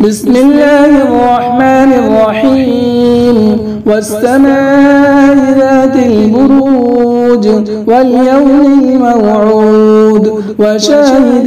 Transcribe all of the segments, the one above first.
بسم الله الرحمن الرحيم والسماء ذات البروج واليوم الموعود وشاهد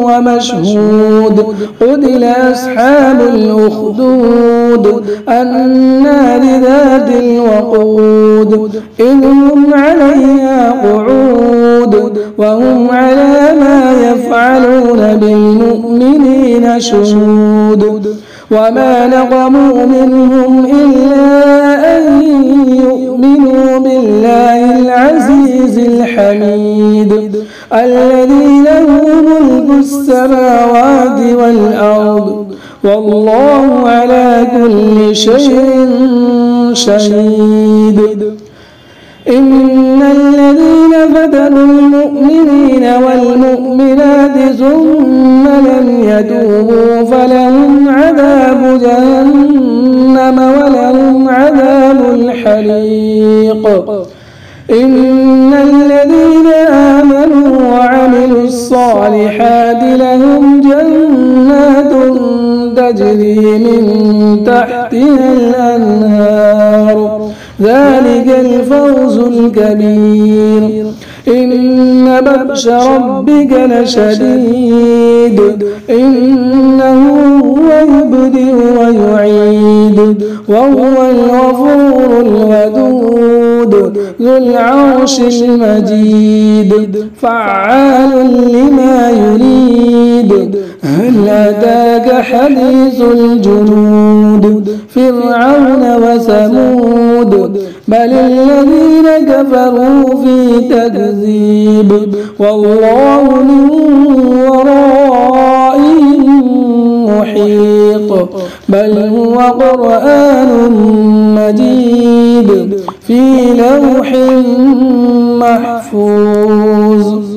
ومشهود قتل أصحاب الأخدود النار ذات الوقود إذ هم عليها قعود وهم على ما يفعلون بالمؤمنين شهود وما نقموا منهم إلا أن يؤمنوا بالله العزيز الحميد الذي له ملك السماوات والأرض والله على كل شيء شهيد إن الذين فتنوا المؤمنين والمؤمنات ثم لم يتوبوا فلهم عذاب جهنم ولهم عذاب الحريق إن الذين آمنوا وعملوا الصالحات لهم جنات تجري من تحتها الأنهار ذلك الفوز الكبير إن بطش ربك لشديد إنه هو يبدئ ويعيد وهو الغفور الودود ذو العرش المجيد فعال لما يريد هل أتاك حديث الجنود فرعون وثمود بل الذين كفروا في تكذيب والله من ورائهم محيط بل هو قرآن مجيد في لوح محفوظ.